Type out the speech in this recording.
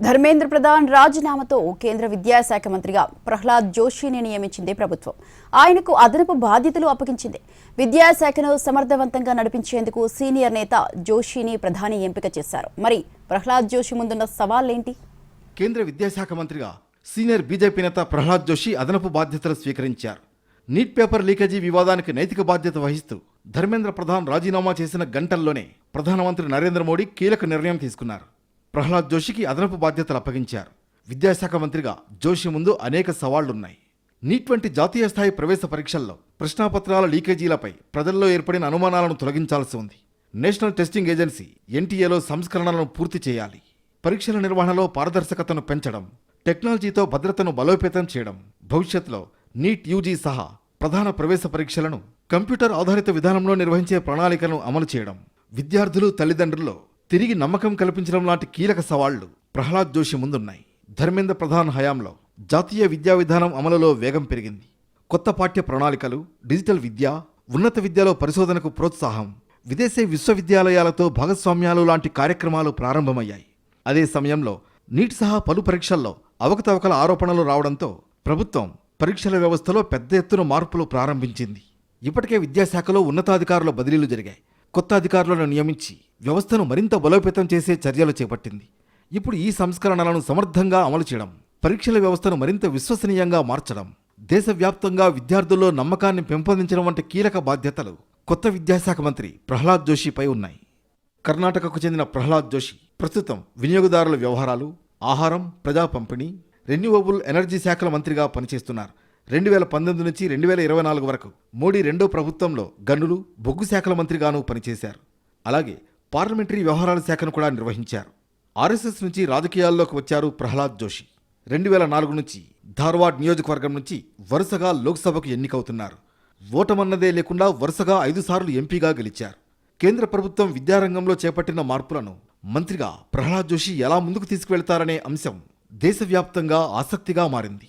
ధర్మేంద్ర ప్రధాన్ రాజీనామాతో కేంద్ర విద్యాశాఖ మంత్రిగా ప్రహ్లాద్ జోషిని నియమించింది ప్రభుత్వం. ఆయనకు అదనపు బాధ్యతలు అప్పగించింది. విద్యాశాఖను సమర్థవంతంగా నడిపించేందుకు సీనియర్ నేత జోషిని ప్రధాని ఎంపిక చేశారు. మరి ప్రహ్లాద్ జోషి ముందున్న సవాళ్లేంటి? కేంద్ర విద్యాశాఖ మంత్రిగా సీనియర్ బీజేపీ నేత ప్రహ్లాద్ జోషి అదనపు బాధ్యతలు స్వీకరించారు. నీట్ పేపర్ లీకేజీ వివాదానికి నైతిక బాధ్యత వహిస్తూ ధర్మేంద్ర ప్రధాన్ రాజీనామా చేసిన గంటల్లోనే ప్రధానమంత్రి నరేంద్ర మోడీ కీలక నిర్ణయం తీసుకున్నారు. ప్రహ్లాద్ జోషికి అదనపు బాధ్యతలు అప్పగించారు. విద్యాశాఖ మంత్రిగా జోషి ముందు అనేక సవాళ్లున్నాయి. నీట్ వంటి జాతీయ స్థాయి ప్రవేశ పరీక్షల్లో ప్రశ్నాపత్రాల లీకేజీలపై ప్రజల్లో ఏర్పడిన అనుమానాలను తొలగించాల్సి ఉంది. నేషనల్ టెస్టింగ్ ఏజెన్సీ ఎన్టీఏలో సంస్కరణలను పూర్తి చేయాలి. పరీక్షల నిర్వహణలో పారదర్శకతను పెంచడం, టెక్నాలజీతో భద్రతను బలోపేతం చేయడం, భవిష్యత్తులో నీట్ యూజీ సహా ప్రధాన ప్రవేశ పరీక్షలను కంప్యూటర్ ఆధారిత విధానంలో నిర్వహించే ప్రణాళికలను అమలు చేయడం, విద్యార్థులు తల్లిదండ్రుల్లో తిరిగి నమ్మకం కల్పించడం లాంటి కీలక సవాళ్లు ప్రహ్లాద్ జోషి ముందున్నాయి. ధర్మేంద్ర ప్రధాన్ హయాంలో జాతీయ విద్యా విధానం అమలులో వేగం పెరిగింది. కొత్త పాఠ్య ప్రణాళికలు, డిజిటల్ విద్య, ఉన్నత విద్యలో పరిశోధనకు ప్రోత్సాహం, విదేశీ విశ్వవిద్యాలయాలతో భాగస్వామ్యాలు లాంటి కార్యక్రమాలు ప్రారంభమయ్యాయి. అదే సమయంలో నీట్ సహా పలు పరీక్షల్లో అవకతవకల ఆరోపణలు రావడంతో ప్రభుత్వం పరీక్షల వ్యవస్థలో పెద్ద ఎత్తున మార్పులు ప్రారంభించింది. ఇప్పటికే విద్యాశాఖలో ఉన్నతాధికారుల బదిలీలు జరిగాయి. కొత్త అధికారులను నియమించి వ్యవస్థను మరింత బలోపేతం చేసే చర్యలు చేపట్టింది. ఇప్పుడు ఈ సంస్కరణలను సమర్థంగా అమలు చేయడం, పరీక్షల వ్యవస్థను మరింత విశ్వసనీయంగా మార్చడం, దేశవ్యాప్తంగా విద్యార్థుల్లో నమ్మకాన్ని పెంపొందించడం వంటి కీలక బాధ్యతలు కొత్త విద్యాశాఖ మంత్రి ప్రహ్లాద్ జోషిపై ఉన్నాయి. కర్ణాటకకు చెందిన ప్రహ్లాద్ జోషి ప్రస్తుతం వినియోగదారుల వ్యవహారాలు, ఆహారం, ప్రజా పంపిణీ, రెన్యూవబుల్ ఎనర్జీ శాఖల మంత్రిగా పనిచేస్తున్నారు. 2019 నుంచి 2024 వరకు మోడీ రెండో ప్రభుత్వంలో గనులు, బొగ్గు శాఖల మంత్రిగానూ పనిచేశారు. అలాగే పార్లమెంటరీ వ్యవహారాల శాఖను కూడా నిర్వహించారు. ఆర్ఎస్ఎస్ నుంచి రాజకీయాల్లోకి వచ్చారు ప్రహ్లాద్ జోషి. 2004 నుంచి ధార్వాడ్ నియోజకవర్గం నుంచి వరుసగా లోక్సభకు ఎన్నికవుతున్నారు. ఓటమన్నదే లేకుండా వరుసగా 5 సార్లు ఎంపీగా గెలిచారు. కేంద్ర ప్రభుత్వం విద్యారంగంలో చేపట్టిన మార్పులను మంత్రిగా ప్రహ్లాద్ జోషి ఎలా ముందుకు తీసుకువెళ్తారనే అంశం దేశవ్యాప్తంగా ఆసక్తిగా మారింది.